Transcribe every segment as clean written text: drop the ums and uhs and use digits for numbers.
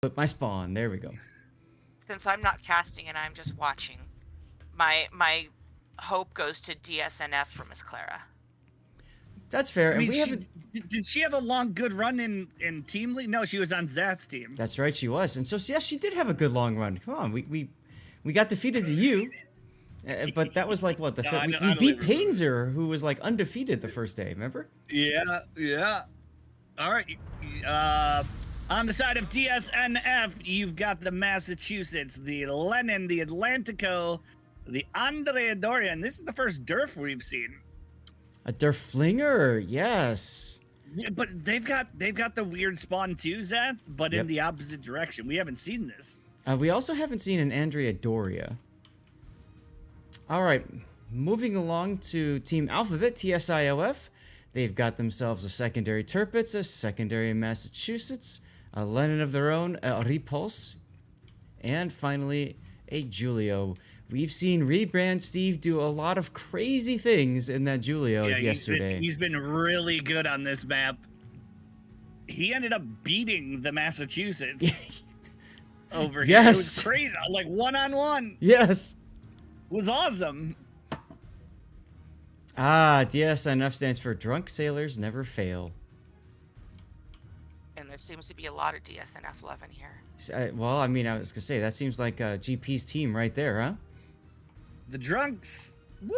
Flip my spawn. There we go. Since I'm not casting and I'm just watching, my hope goes to DSNF for Miss Clara. That's fair. I mean, And we haven't. did she have a long, good run in Team League? No, she was on Zat's team. That's right, she was. And so, yes, she did have a good long run. Come on, we got defeated to you. But that was like, what, the third? We beat Painzer, who was like undefeated the first day, remember? Yeah. All right. On the side of DSNF, you've got the Massachusetts, the Lenin, the Atlantico, the Andrea Dorian. This is the first Durf we've seen. A Durflinger, yes. Yeah, but they've got the weird spawn too, Zeth, but Yep. in the opposite direction. We haven't seen this. We also haven't seen an Andrea Doria. All right, moving along to Team Alphabet, TSIOF. They've got themselves a secondary Tirpitz, a secondary Massachusetts, a Lenin of their own, a Repulse, and finally a Julio. We've seen Rebrand Steve do a lot of crazy things in that Julio yesterday. He's been really good on this map. He ended up beating the Massachusetts over here. Yes. It was crazy, like one-on-one. Yes. It was awesome. DSNF stands for Drunk Sailors Never Fail. And there seems to be a lot of DSNF love in here. Well, I mean, I was going to say, that seems like GP's team right there, huh? The drunks. Woo!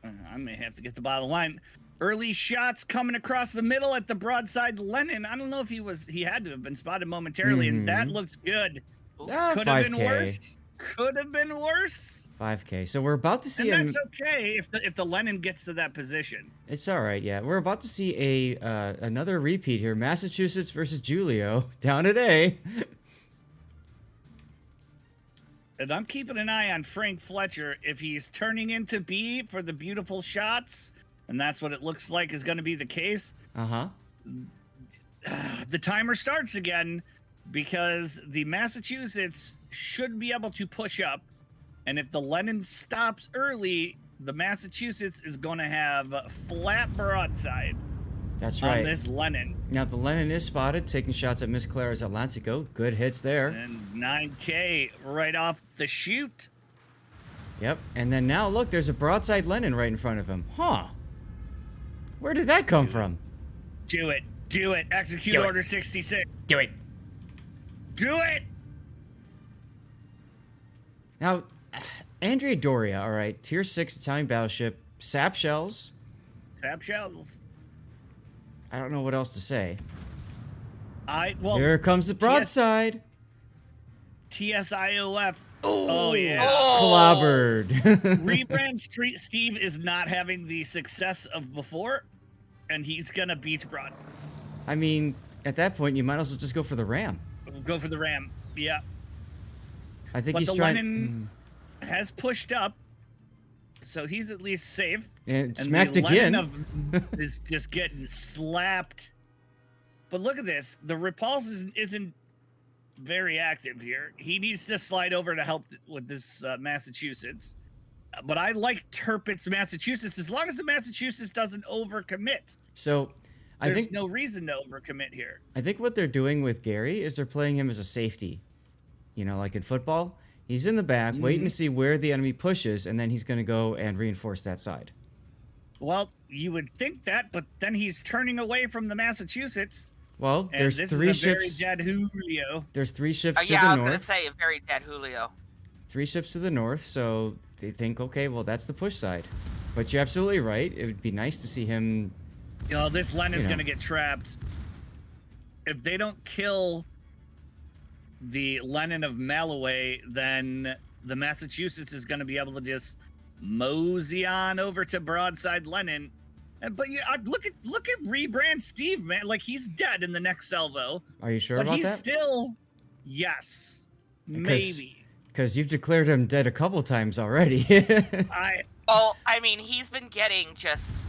I may have to get the bottom line. Early shots coming across the middle at the broadside Lenin. I don't know if he had to have been spotted momentarily, and that looks good. Could have been worse. Could have been worse. 5K. So we're about to see. And that's okay if the Lenin gets to that position. It's all right. Yeah, we're about to see another repeat here. Massachusetts versus Julio down at A. And I'm keeping an eye on Frank Fletcher. If he's turning into B for the beautiful shots, and that's what it looks like is going to be the case. The timer starts again because the Massachusetts should be able to push up. And if the Lenin stops early, the Massachusetts is going to have flat broadside. That's right. On this Lenin. Now, the Lenin is spotted, taking shots at Miss Clara's Atlantico. Good hits there. And 9K right off the chute. Yep. And then now, look, there's a broadside Lenin right in front of him. Huh. Where did that come from? Do it. Do it. Execute Order 66. Do it. Do it. Now, Andrea Doria, all right, tier 6 Italian battleship, sap shells. Sap shells. I don't know what else to say. Well, here comes the broadside. TSIOF. Oh yeah. Clobbered. Rebrand Street Steve is not having the success of before, and he's gonna beat Broad. I mean, at that point, you might as well just go for the ram. Go for the ram. Yeah. I think but he's the trying. Lenin has pushed up, so he's at least safe. And smacked again. Is just getting slapped. But look at this. The Repulse isn't very active here. He needs to slide over to help with this Massachusetts. But I like Tirpitz Massachusetts as long as the Massachusetts doesn't overcommit. So I think no reason to overcommit here. I think what they're doing with Gary is they're playing him as a safety. You know, like in football, he's in the back, waiting to see where the enemy pushes, and then he's going to go and reinforce that side. Well, you would think that, but then he's turning away from the Massachusetts. Well, there's this 3 is a ships. Very dead Julio. There's 3 ships to the yeah, I was north. going to say a very dead Julio. 3 ships to the north, so they think, okay, well, that's the push side. But you're absolutely right. It would be nice to see him. You know, this Lenin's going to get trapped. If they don't kill the Lenin of Malaway, then the Massachusetts is going to be able to just mosey on over to broadside Lenin. But yeah, look at Rebrand Steve, man. Like, he's dead in the next salvo. Are you sure about that? But he's still, yes, maybe. Because you've declared him dead a couple times already. Well, I mean, he's been getting just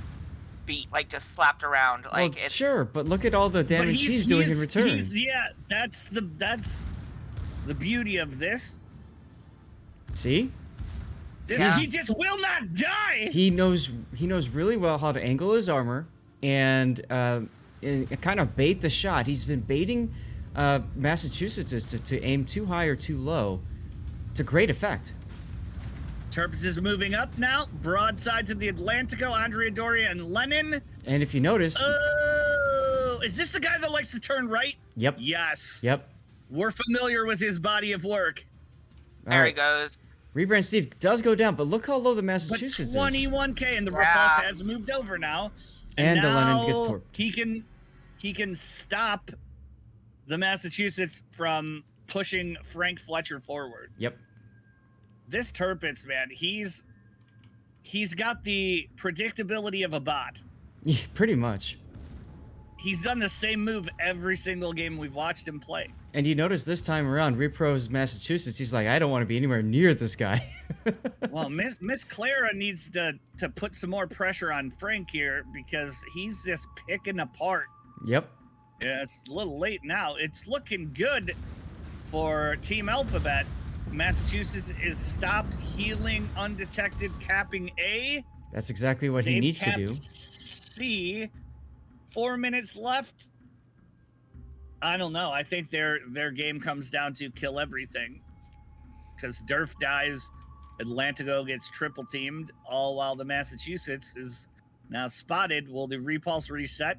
beat, like just slapped around. Like, well, sure, but look at all the damage he's doing in return. Yeah, that's the beauty of this. See? He just will not die. He knows really well how to angle his armor, and kind of bait the shot. He's been baiting Massachusetts to aim too high or too low to great effect. Terps is moving up now. Broadsides of the Atlantico, Andrea Doria and Lenin. And if you notice... Oh, is this the guy that likes to turn right? Yep. Yes. Yep. We're familiar with his body of work. There he goes. Rebrand Steve does go down, but look how low the Massachusetts but 21K, and the repulse has moved over now. And the now Lenin gets torped. He can stop the Massachusetts from pushing Frank Fletcher forward. Yep. This Tirpitz, man, he's got the predictability of a bot. Yeah, pretty much. He's done the same move every single game we've watched him play. And you notice this time around, Repro's Massachusetts, he's like, I don't want to be anywhere near this guy. Well, Miss Clara needs to put some more pressure on Frank here because he's just picking apart. Yep. Yeah, it's a little late now. It's looking good for Team Alphabet. Massachusetts is stopped healing undetected, capping A. That's exactly what he needs to do. C. 4 minutes left. I don't know. I think their game comes down to kill everything. Because Durf dies, Atlantico gets triple teamed, all while the Massachusetts is now spotted. Will the repulse reset?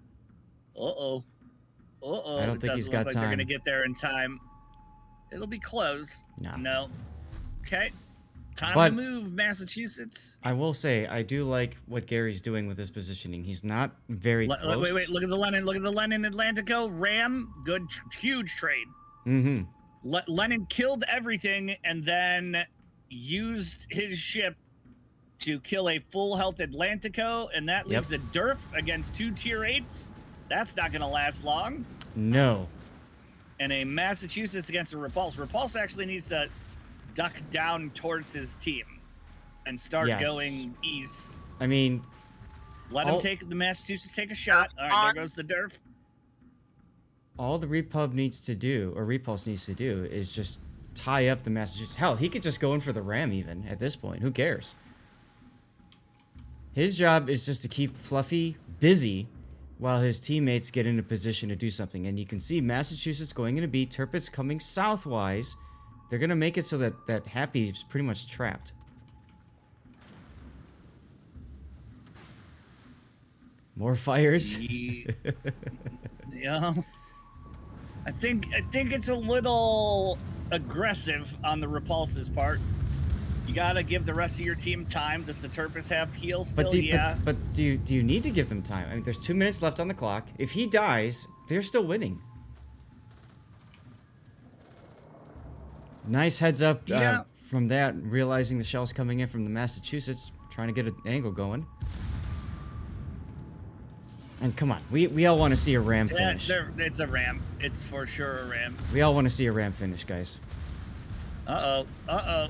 Uh-oh. Uh-oh. I don't think he's got time. They're going to get there in time. It'll be close. No. Okay. Time to move, Massachusetts. I will say, I do like what Gary's doing with his positioning. He's not very close. Wait. Look at the Lenin. Look at the Lenin Atlantico. Ram. Good. Huge trade. Mm-hmm. Lenin killed everything and then used his ship to kill a full health Atlantico. And that leaves a Durf against 2 tier 8s. That's not going to last long. No. And a Massachusetts against a Repulse. Repulse actually needs to duck down towards his team and start going east. I mean, let him take the Massachusetts take a shot. All right, there goes the Durf. All the Repulse needs to do is just tie up the Massachusetts. Hell, he could just go in for the Ram even at this point. Who cares? His job is just to keep Fluffy busy while his teammates get into position to do something. And you can see Massachusetts going into B, Tirpitz coming southwise. They're going to make it so that Happy is pretty much trapped. More fires. Yeah. I think it's a little aggressive on the Repulse's part. You gotta give the rest of your team time. Does the Tirpitz have heals still? But do you need to give them time? I mean, there's 2 minutes left on the clock. If he dies, they're still winning. Nice heads up from that, realizing the shell's coming in from the Massachusetts, trying to get an angle going. And come on, we all want to see a Ram finish. It's a Ram. It's for sure a Ram. We all want to see a Ram finish, guys. Uh-oh.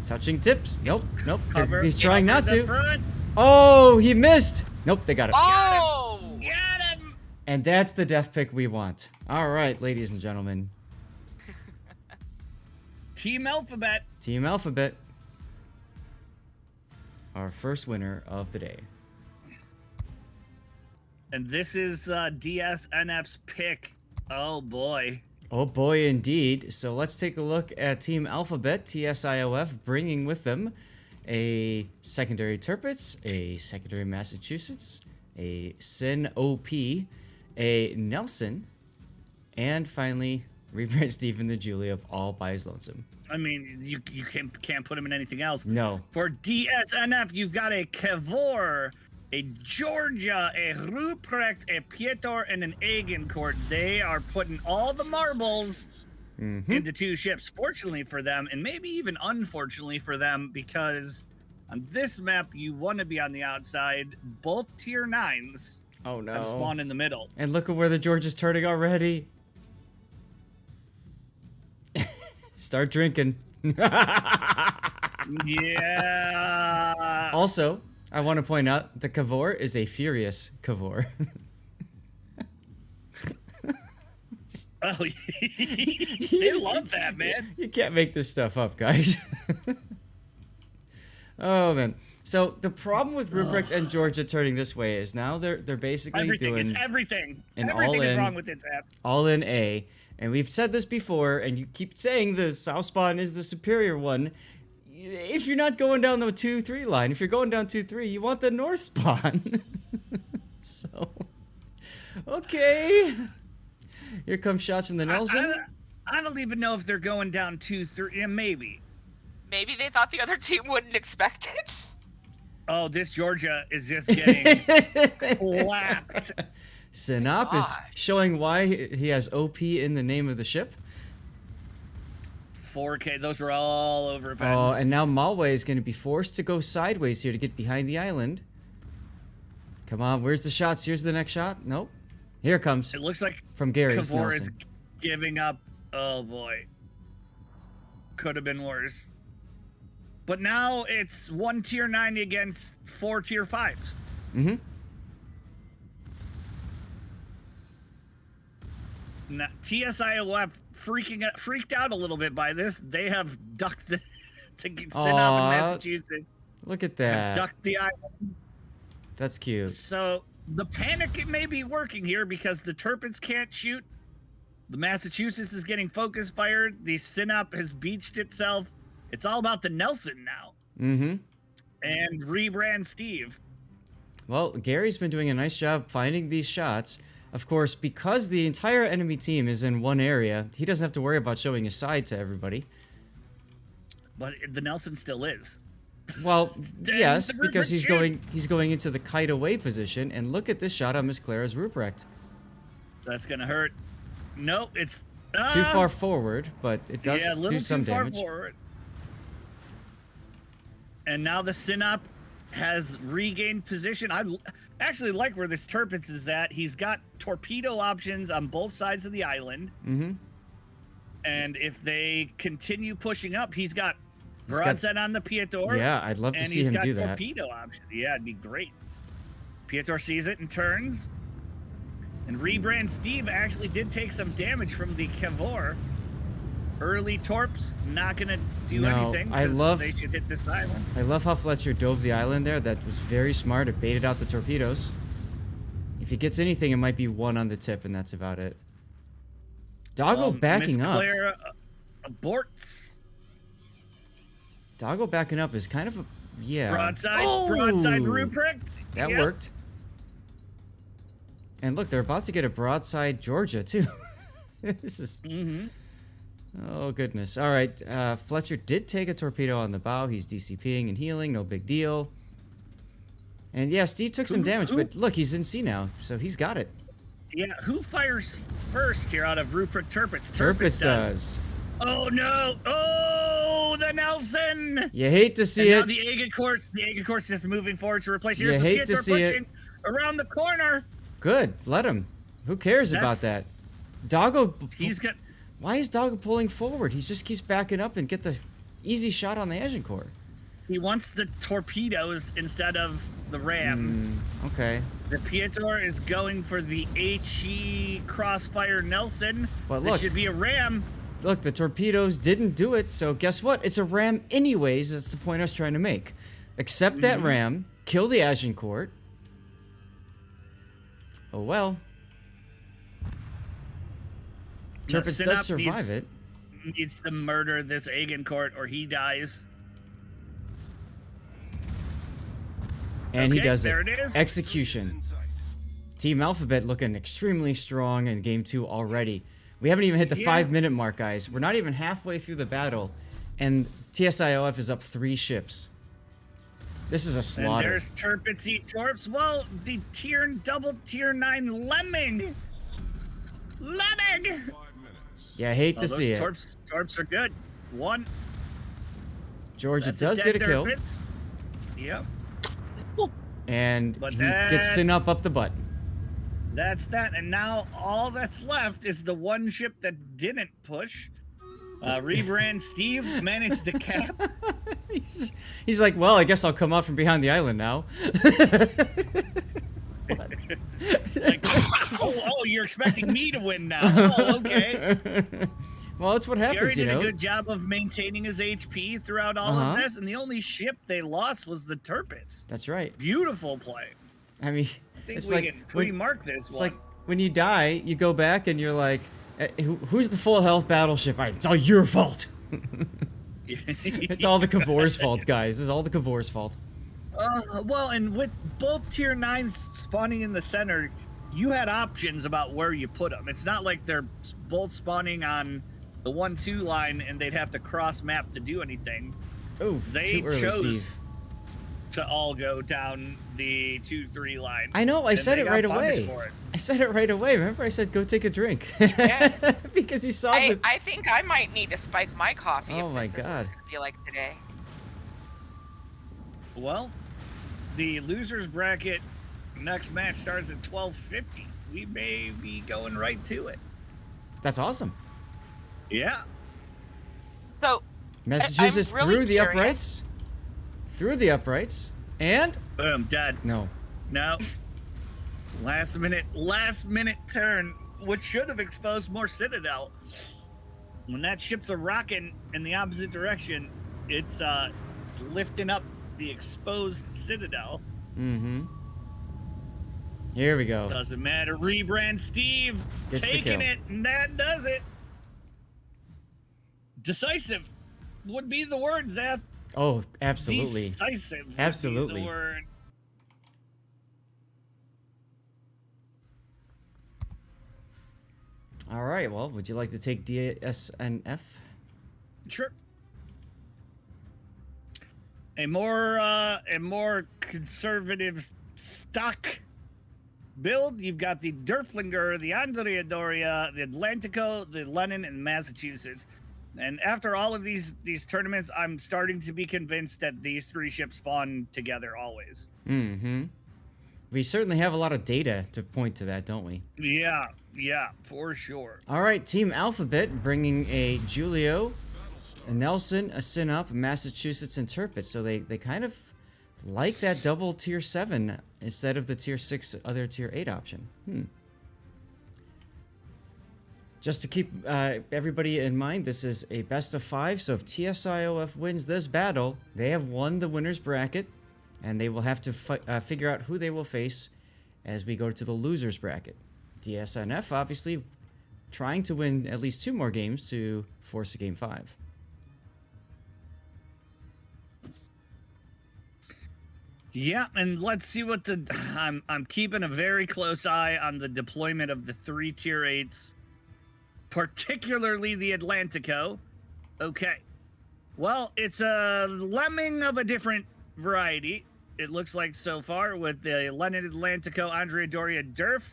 Touching tips. Nope. Cover, he's trying not to. Front. Oh, he missed. Nope, they got it. Oh! Got him! And that's the death pick we want. All right, ladies and gentlemen. Team Alphabet. Team Alphabet. Our first winner of the day. And this is DSNF's pick. Oh, boy. Oh boy, indeed. So let's take a look at Team Alphabet, TSIOF, bringing with them a secondary Tirpitz, a secondary Massachusetts, a Sin OP, a Nelson, and finally, Rebrand Stephen the Julia, all by his lonesome. I mean, you can't put him in anything else. No. For DSNF, you've got a Cavour, a Georgia, a Ruprecht, a Pietor, and an Agincourt. They are putting all the marbles into 2 ships. Fortunately for them, and maybe even unfortunately for them, because on this map, you want to be on the outside. Both tier 9s have spawned in the middle. And look at where the George is turning already. Start drinking. Yeah. Also, I want to point out the Cavour is a furious Cavour. Oh, they love that, man. You can't make this stuff up, guys. Oh, man. So the problem with Ruprecht and Georgia turning this way is now they're basically Everything. doing It's everything. an Everything is all-in- wrong with this app. all in A. And we've said this before, and you keep saying the south spawn is the superior one. If you're not going down the 2-3 line, if you're going down 2-3, you want the north spawn. So, okay. Here come shots from the Nelson. I don't even know if they're going down 2-3. Yeah, maybe. Maybe they thought the other team wouldn't expect it. Oh, this Georgia is just getting clapped. Sinop is showing why he has OP in the name of the ship. 4K, those were all over Oh, pens. and now Malway is going to be forced to go sideways here to get behind the island. Come on, where's the shots? Here's the next shot. Nope. Here it comes. It looks like From Gary's Kavor is Nelson. giving up. Oh boy. Could have been worse. But now it's 1 tier 9 against 4 tier 5s. Mm-hmm. Now, TSIOF freaked out a little bit by this. They have ducked to Sinop in Massachusetts. Look at Have that. ducked the island. That's cute. So the panic may be working here because the Turpins can't shoot. The Massachusetts is getting focus fired. The Sinop has beached itself. It's all about the Nelson now. Mm-hmm. And rebrand Steve. Well, Gary's been doing a nice job finding these shots. Of course, because the entire enemy team is in one area, he doesn't have to worry about showing his side to everybody. But the Nelson still is. Well, Then yes, the because Ruprecht he's going into the kite away position, and look at this shot on Miss Clara's Ruprecht. That's gonna hurt. No, it's Too far forward, but it does yeah, a little do some too far damage. forward. And now the Sinop has regained position. I actually like where this Turpitz is at. He's got torpedo options on both sides of the island. Mm-hmm. And if they continue pushing up, he's got broadside on the Pietor. Yeah, I'd love to and see he's him got do that. torpedo options. Yeah, it'd be great. Pietor sees it and turns. And Rebrand Steve actually did take some damage from the Kavor. Early Torps not gonna do No, anything. I 'cause love- they should hit this island. I love how Fletcher dove the island there. That was very smart. It baited out the torpedoes. If he gets anything, it might be one on the tip, and that's about it. Doggo backing Miss up. Clara aborts. Doggo backing up is kind of a Broadside, Oh! broadside Ruprecht. That Yep. worked. And look, they're about to get a broadside Georgia too. This is Mm-hmm. oh goodness. All right, Fletcher did take a torpedo on the bow. He's DCPing and healing, no big deal. And yeah, Steve took some damage, but look, he's in C now, so he's got it. Yeah, who fires first here out of Ruprecht Turpitz? Turpitz does. Oh no! Oh, the Nelson! You hate to see And it. now the Agacort's just moving forward to replace. You Here's the hate to Pietor see it. pushing around the corner. Good, let him. Who cares about that? Doggo. He's got. Why is Doggo pulling forward? He just keeps backing up and get the easy shot on the Agincourt. He wants the torpedoes instead of the ram. Okay. The Pietor is going for the HE Crossfire Nelson. But This look. should be a ram. Look, the torpedoes didn't do it, so guess what? It's a ram anyways. That's the point I was trying to make. Accept that ram, kill the Agincourt. Oh well. Now, Turpitz Sinop does survive it. Needs to murder this Agincourt or he dies. And he Okay, does there it. it is. Execution. Team Alphabet looking extremely strong in Game 2 already. We haven't even hit the 5-minute mark, guys. We're not even halfway through the battle, and TSIOF is up 3 ships. This is a And slaughter. there's Turpitz eat Torps. Well, the double tier 9 Lemming. Yeah, I hate to see it. Torps are good. One. Georgia That's a does dead get a kill, Turpitz. Yep. and But he gets Sinop up the butt. That's that. And now all that's left is the one ship that didn't push. Rebrand Steve managed to cap. He's like, well, I guess I'll come out from behind the island now. Like, oh, you're expecting me to win now. Oh, okay. Well, that's what happens, Gary you did know. a good job of maintaining his HP throughout all of this, and the only ship they lost was the Tirpitz. That's right. Beautiful play. I mean, I think it's we like can pre-mark this it's one. like when you die, you go back and you're like, who's the full health battleship? It's all your fault. It's all the Kavor's fault, guys. This is all the Kavor's fault. Well, and with both tier 9s spawning in the center, you had options about where you put them. It's not like they're both spawning on the 1-2 line and they'd have to cross map to do anything. Oh, They too early, chose Steve. to all go down the 2-3 line. I know. I and said they it got right punished away. for it. I said it right away. Remember, I said go take a drink. Yeah. Because you saw I the. think I might need to spike my coffee. Oh if my this is what God. it's gonna be like today. Well, the losers bracket next match starts at 12:50. We may be going right to it. That's awesome. Yeah. So Massachusetts I'm really through the curious. uprights. Through the uprights. And. Boom, dead. No. No. Last minute turn, which should have exposed more Citadel. When that ship's a rocking in the opposite direction, it's lifting up the exposed Citadel. Mm-hmm. Here we go. Doesn't matter. Rebrand Steve Gets the taking kill. it, and that does it. Decisive would be the word, Zeth. Oh, absolutely. Decisive would Absolutely. be the word. All right. Well, would you like to take DSNF? Sure. A more conservative stock build. You've got the Derflinger, the Andrea Doria, the Atlantico, the Lenin, and Massachusetts. And after all of these tournaments, I'm starting to be convinced that these three ships spawn together always. Mm-hmm. We certainly have a lot of data to point to that, don't we? Yeah, for sure. All right, Team Alphabet bringing a Julio, a Nelson, a Sinup, Massachusetts, and Tirpitz. So they kind of like that double tier 7 instead of the tier 6 other tier 8 option. Just to keep everybody in mind, this is a best of 5. So if TSIOF wins this battle, they have won the winner's bracket, and they will have to figure out who they will face as we go to the loser's bracket. DSNF obviously trying to win at least 2 more games to force a game 5. Yeah, and let's see what the I'm keeping a very close eye on the deployment of the 3 tier 8s, particularly the Atlantico. Okay. Well, it's a lemming of a different variety, it looks like so far, with the Lenin Atlantico Andrea Doria Derf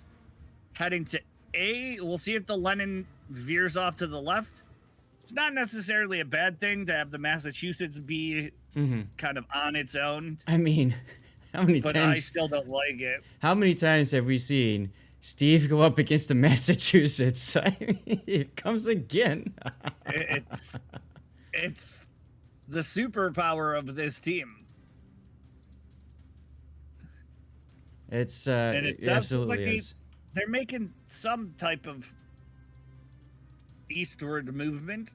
heading to A. We'll see if the Lenin veers off to the left. It's not necessarily a bad thing to have the Massachusetts be kind of on its own. I mean, how many But times? I still don't like it. How many times have we seen Steve go up against the Massachusetts? I mean, here it comes again. It's the superpower of this team. It's And it it does absolutely look like is. they're making some type of eastward movement.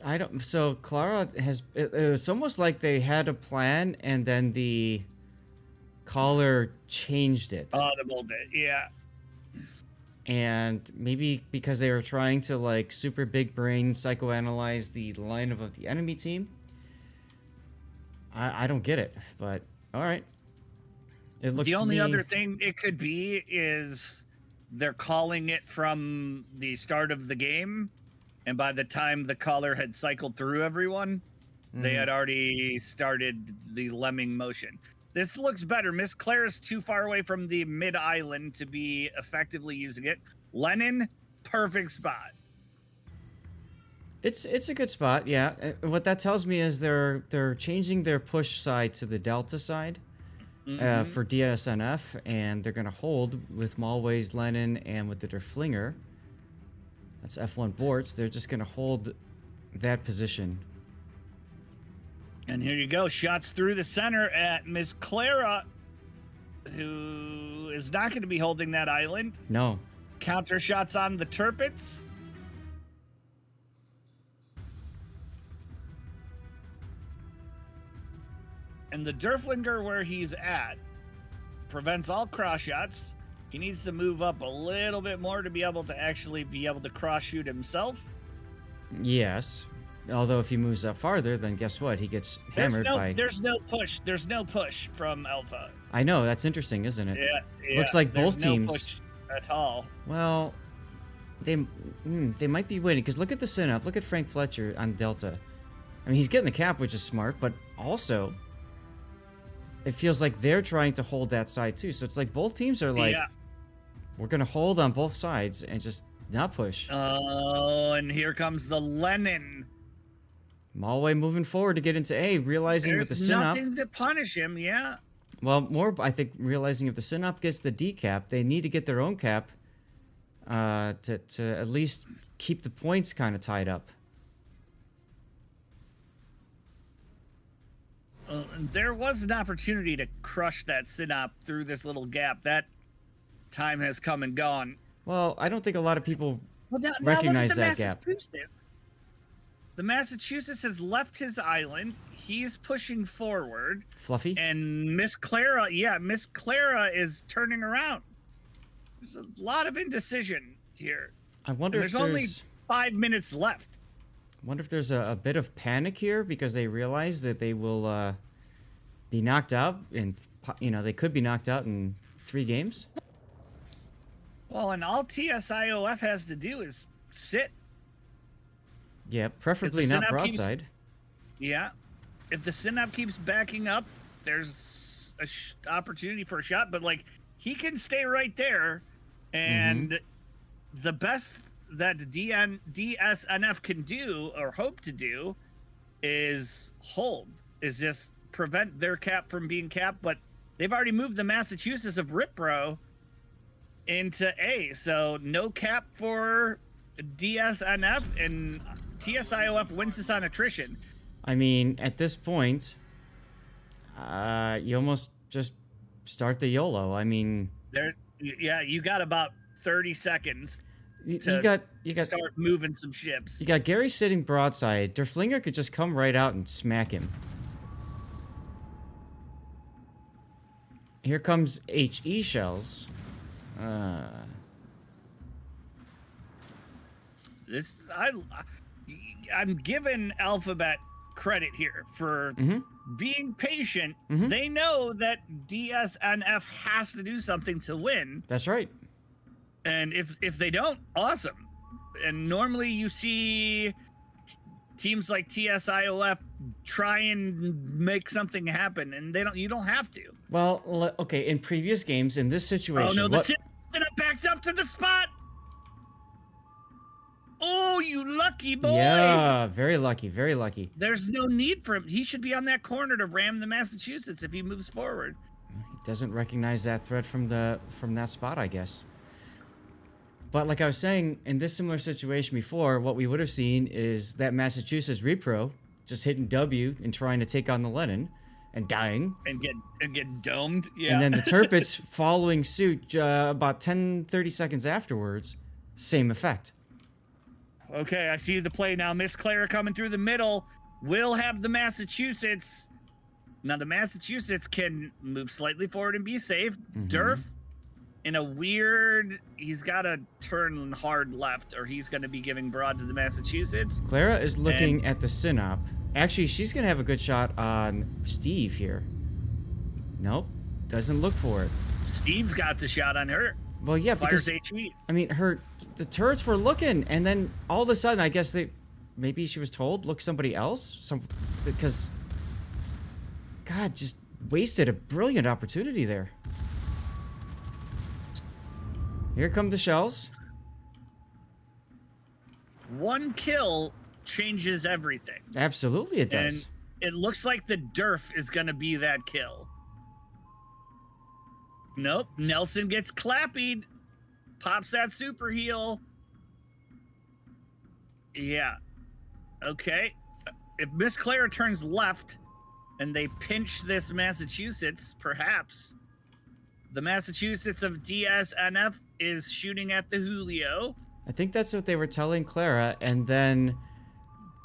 I don't. So Clara has. It's almost like they had a plan and then the caller changed it. Audible bit, yeah. And maybe because they were trying to like super big brain psychoanalyze the lineup of the enemy team. I don't get it, but all right. It looks The to only me, other thing it could be is they're calling it from the start of the game, and by the time the caller had cycled through everyone, they had already started the lemming motion. This looks better. Miss Clara's too far away from the mid-island to be effectively using it. Lenin, perfect spot. It's a good spot, yeah. What that tells me is they're changing their push side to the Delta side for DSNF, and they're gonna hold with Malways, Lenin, and with the Derflinger. That's F1 Borts. They're just gonna hold that position. And here you go. Shots through the center at Miss Clara, who is not going to be holding that island. No. Counter shots on the Tirpitz. And the Derflinger where he's at prevents all cross shots. He needs to move up a little bit more to be able to actually be able to cross shoot himself. Yes. Although if he moves up farther, then guess what? He gets hammered by... There's no push. There's no push from Alpha. I know, that's interesting, isn't it? Yeah. Looks like both there's no teams... push at all. Well, they might be waiting, because look at the Sin-Up. Look at Frank Fletcher on Delta. I mean, he's getting the cap, which is smart, but also... it feels like they're trying to hold that side, too. So it's like both teams are like, we're going to hold on both sides and just not push. Oh, and here comes the Lenin. Malway moving forward to get into A, realizing with the Sin-Up... There's nothing to punish him, yeah. Well, more, I think, realizing if the Sin-Up gets the D cap, they need to get their own cap to at least keep the points kind of tied up. There was an opportunity to crush that Sin-Op through this little gap. That time has come and gone. Well, I don't think a lot of people now recognize that gap. The Massachusetts has left his island. He's pushing forward. Fluffy? And Miss Clara is turning around. There's a lot of indecision here. I wonder if there's only 5 minutes left. I wonder if there's a bit of panic here because they realize that they will be knocked out, and they could be knocked out in 3 games. Well, and all TSIOF has to do is sit. Yeah, preferably not broadside. If the Sin-Up keeps backing up, there's a opportunity for a shot, but like he can stay right there, and the best that DSNF can do or hope to do is just prevent their cap from being capped. But they've already moved the Massachusetts of Ripbro into A, so no cap for DSNF, and TSIOF wins this on attrition. I mean, at this point, you almost just start the YOLO. I mean, you got about 30 seconds. You got start moving some ships. You got Gary sitting broadside. Derflinger could just come right out and smack him. Here comes HE shells. I'm giving Alphabet credit here for being patient. They know that DSNF has to do something to win. That's right. And if they don't, awesome. And normally you see teams like TSIOF try and make something happen, and you don't have to. Well, okay, in previous games, in this situation... Oh, no, the Sin-Up backed up to the spot! Oh, you lucky boy! Yeah, very lucky, very lucky. There's no need for him. He should be on that corner to ram the Massachusetts if he moves forward. He doesn't recognize that threat from that spot, I guess. But like I was saying, in this similar situation before, what we would have seen is that Massachusetts repro just hitting W and trying to take on the Lenin and dying. And get domed, yeah. And then the Tirpitz following suit about 10-30 seconds afterwards, same effect. Okay, I see the play now. Miss Clara coming through the middle. Will have the Massachusetts. Now the Massachusetts can move slightly forward and be safe. Durf, in a weird, he's got to turn hard left or he's going to be giving broad to the Massachusetts. Clara is looking at the Sin-Up. Actually, she's going to have a good shot on Steve here. Nope, doesn't look for it. Steve's got the shot on her. Well, yeah, Fires because HE. I mean, the turrets were looking, and then all of a sudden, I guess maybe she was told, look somebody else, because God just wasted a brilliant opportunity there. Here come the shells. One kill changes everything. Absolutely, it does. And it looks like the Durf is going to be that kill. Nope. Nelson gets clappied. Pops that super heal. Yeah. Okay. If Miss Clara turns left and they pinch this Massachusetts, perhaps the Massachusetts of DSNF is shooting at the Julio. I think that's what they were telling Clara, and then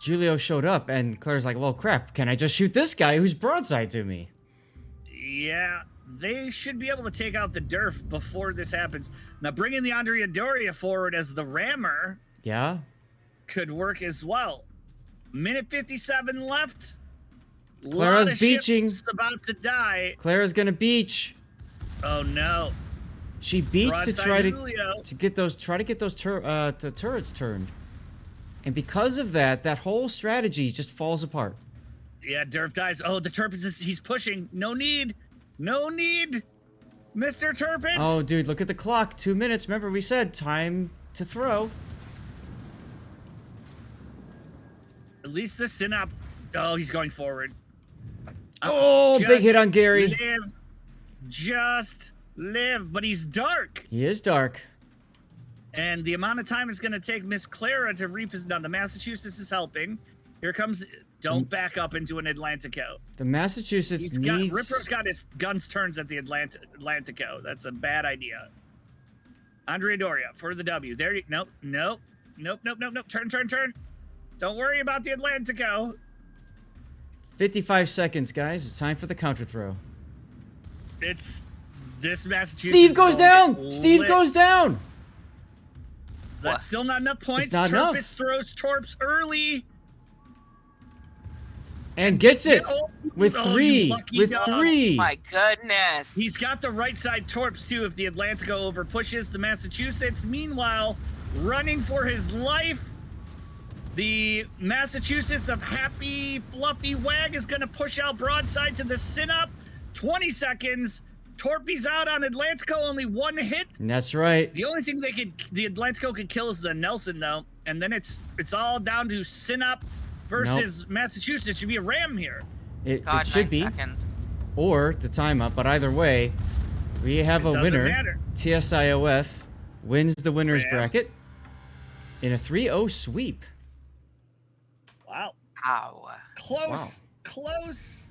Julio showed up, and Clara's like, well, crap, can I just shoot this guy who's broadside to me? Yeah, they should be able to take out the Durf before this happens. Now, bringing the Andrea Doria forward as the rammer Yeah. could work as well. Minute 57 left. Clara's Lot of beaching. ships about to die. Clara's gonna beach. Oh no! She beats to Broadside try to Julio. get those turrets turned. And because of that, that whole strategy just falls apart. Yeah, Durf dies. Oh, the Turpitz he's pushing. No need. No need. Mr. Turpitz. Oh, dude, look at the clock. 2 minutes. Remember, we said time to throw. At least the Synop. Oh, he's going forward. Oh, big hit on Gary. Live. Just live. But he's dark. He is dark. And the amount of time it's going to take Miss Clara to reposition. Now, the Massachusetts is helping. Here comes. Don't back up into an Atlantico. The Massachusetts needs... Ripro's got his guns turns at the Atlantico. That's a bad idea. Andrea Doria for the W. There you... Nope. Turn. Don't worry about the Atlantico. 55 seconds, guys. It's time for the counter throw. It's... This Massachusetts... Steve goes down! Lit. Steve goes down! That's still not enough points. It's not enough. Turpitz throws Torps early. And gets it Oh, with you three. lucky With dog. three. My goodness. He's got the right side Torps, too, if the Atlantico over pushes the Massachusetts. Meanwhile, running for his life, the Massachusetts of Happy Fluffy Wag is going to push out broadside to the Synop. 20 seconds. Torpy's out on Atlantico, only one hit. And that's right. The only thing the Atlantico could kill is the Nelson, though. And then it's all down to Synop versus Massachusetts. It should be a ram here. It God, should 9 be. seconds. Or the time up, but either way, we have a Doesn't winner. matter. TSIOF wins the winner's Ram. bracket in a 3-0 sweep. Wow. Ow. Close. Wow. Close.